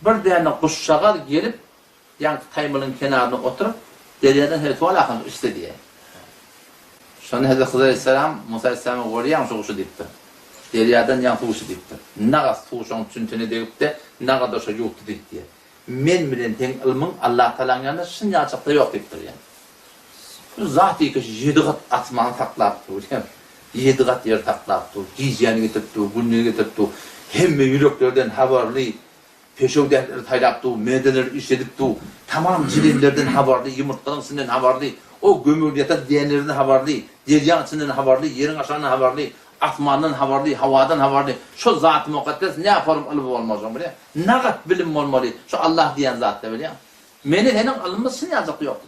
bir dene kuşşağa gelip yan taymılın kenarına oturup deryadan hetual akın işte diye. Şonu Hazreti Hızır Aleyhisselam Musa Aleyhisselam'a koruyan soğuşu deyipti. Deryadan yan soğuşu deyipti. Ne kadar soğuşun tüntünü deyip de ne kadar şu yoktu deyip diye. Men bilen ten ilmin Allah Teala'nın yanında şın açıkta yok deyiptir yani. Zat-ı ki 7 kat atmanı taklaptı. 7 kat yer taklaptı. Gizyanı getirdi, günlüğü getirdi. Hem yüreklerden haberli, peşevdenleri taylaptı, medenleri işledipti. Tamam cilimlerden haberli, yumurtların içinden haberli. O gömüliyete diyenlerinin haberli, deryan içinden haberli, yerin aşağının haberli, atmanın haberli, havadan haberli. Şu zat-ı mukaddes ne yaparım alıp olmazım bile. Ne kadar bilim olmalı. Şu Allah diyen zat da bile. Menin henin alınmasını yazıklı yoktu.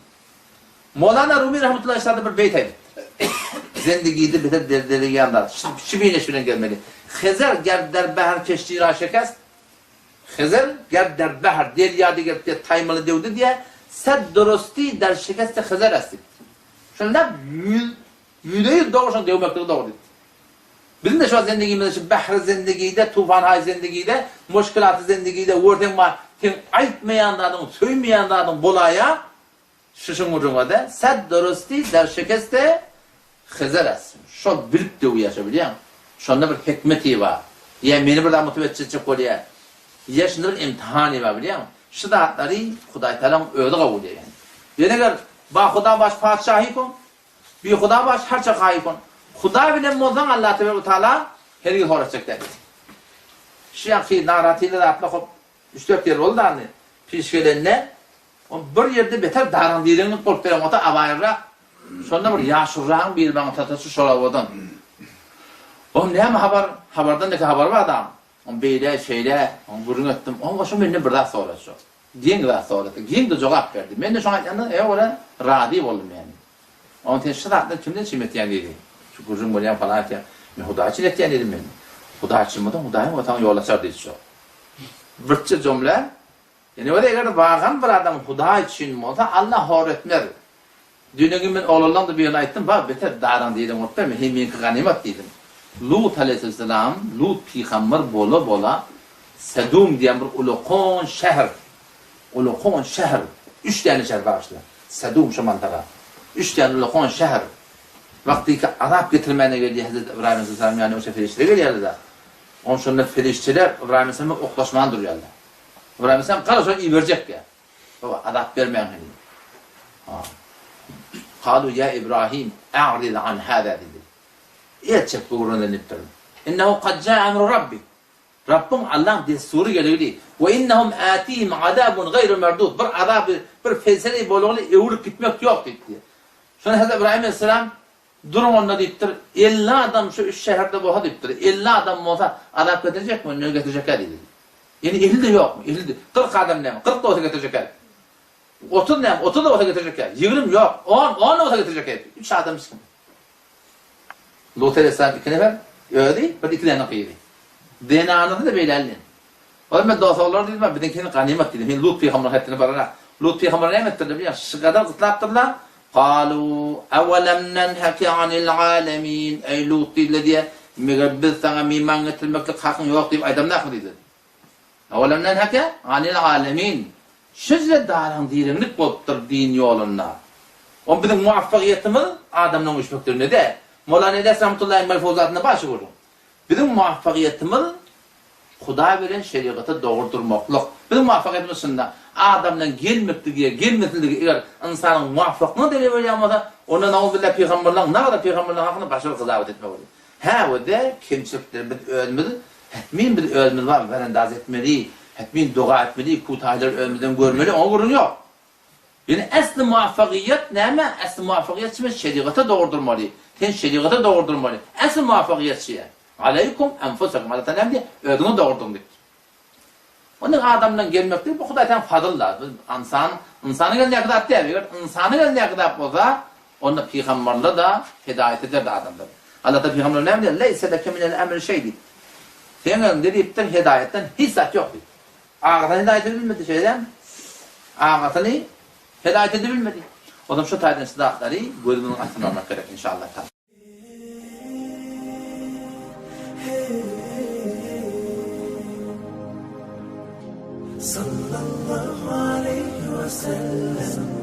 Mevlana Rumi rahmetullahi aleyhi bir beyt aydı. Zendegiydi beter derdeli yanlar. Şibine şibine gelmeli. Hezer ger der behar keşti raşekas. Hezer ger der behar derya diye taymalı devdi diye sad dorosti der şekeste hezer asti. Şunlar yüreği doğuşan devmekleri doğru. Bizim de şu zendegimizde şu bahar zendegide, tufan hay zendegide, muşkilatı zendegide vurdum var. Kim aytmayanlardan, söymeyenlerden bolaya şişin ucuma da sad dorosti der şekeste hezer asti. Şu bilip de uyuşabiliyor. Şunda bir hikmeti var. Ya beni burada motivasyonu koyuyor. Ya şunda bir imtihanı var biliyor musun? Şu da hatları Huday Teala'nın öyle kabul ediyor yani. Yani eğer ba Huda baş padişahı kon, bir Huda baş her çakayı kon. Huda bilen moldan Allah Teala her yıl horacak dedi. Şu yakı naratiyle de atla hop 3-4 yer oldu anne. Pişkelenine bir yerde beter darandığını korkturan ota avayırra. Sonra bir yaşurrağın bir bana tatası şolavadan. O ne haber? Haberden de haber var adam. On beyle şeyle, on gurun ettim. On başım benimle bir daha sonrası. Diyen daha sonrası. Diyen de cevap verdi. Ben de şu an yanında orada radi oldum yani. Onun teşhis hakkında kimden çimet yani dedi. Şu gurun buraya falan ya. Ben Hudayçı etken dedim ben. Hudayçı mı da Huday'ın otan yola sardı şu. Birçi cümle. Yani öyle eğer vagan bir adam Hudayçı mı da Allah öğretmer. Dünyanın ben oğlandan da bir yana ettim. Bak beter daran dedim. Orta mı? Hemen ganimet dedim. Lut aleyhisselam, Lut peygamber bola Sedum diyen bir ulukon şehir. Ulukon şehir. 3 tane şehir var işte. Sedum şu mantaka. 3 tane ulukon şehir. Vakti ki Arap getirmene geldi Hazreti İbrahim Aleyhisselam yani o seferişleri geliyordu da. Onun sonra ferişçiler İbrahim Aleyhisselam'a oklaşman duruyorlar. İbrahim Aleyhisselam kalırsa iyi verecek ya. Baba Arap vermeyen hani. Kalu ya İbrahim a'rid an hâzâ dedi. Yetçek bu uğruna niptirin. İnnehu kad câ emru Rabbi. Rabbim Allah'ın desturu geliyor. Ve innehum âtihim azâbun gayru merdud. Bir azabı, bir felsefeyi boluğunu eğilip gitmek yok dedi. Sonra Hazreti İbrahim Aleyhisselam durum onunla deyiptir. 50 adam şu 3 şehirde boğa deyiptir. 50 adam olsa azap getirecek mi? Ne getirecekler dedi. Yani 50 de yok mu? 50 de. 40 adam ne mi? 40 da olsa getirecekler. 30 ne mi? 30 da olsa getirecekler. 20 yok. 10 da olsa getirecekler. 3 adam sıkıntı. Lut Aleyhisselam 2 nefer öldü, bir 2 tane kıydı. DNA'nı da belirleyin. O zaman dostlar dedim ben bizimkinin ganimet dedim. Ben Lut peygamberin hattını barana. Lut peygamber ne ettirdi biliyor musun? Şu kadar kıtlattırlar. Kalu evelem nenheki anil alemin. Ey Lut dedi diye. Biz sana miman getirmeklik hakkın yok deyip adam ne dedi? Evelem nenheki anil alemin. Şüzle daran direnlik boluptur din yoluna. O bizim muvaffakiyetimiz adamın uçmaklarına de. Mevlana Edes Rahmetullahi Malfuzatına başı vurdu. Bizim muvaffakiyetimiz Huda veren şeriatı doğurdurmaklık. Bizim muvaffakiyetimiz şunda adamdan gelmekliğe eğer insanın muvaffaklığını deliveriyorsa ona naudillah peygamberler ne kadar peygamberler hakkında başarılı kızavet etmek oluyor. Ha o da kimseliklerimiz ölmedi. Hetmin bir ölmedi var. Verendaz etmeli. Hetmin dua etmeli. Kutaylar ölmeden görmeli. O vurun yok. Yani aslı muvaffakiyet ne mi? Aslı muvaffakiyet için şeriatı doğurdurmalı. Sen şeriatı doğurdurmalı. Asıl muvaffakiyet şeye. Aleykum enfusakum. Allah Teala diye ödünü doğurdum dedi. Onun adamdan gelmektir. Bu Huday'tan fadıllar. İnsanı geldiği kadar değil. İnsanı geldiği kadar olsa onda peygamberle de hidayet eder de adamlar. Allah da peygamberle ne diyor? Leyse leke minel emri şey değil. Senin dedikten hidayetten hissat yok dedi. Ağzını hidayet edilmedi şeyden. Ağzını hidayet edilmedi. O zaman şu taydan sıdakları gözümün altına almak gerek inşallah. صلى الله عليه وسلم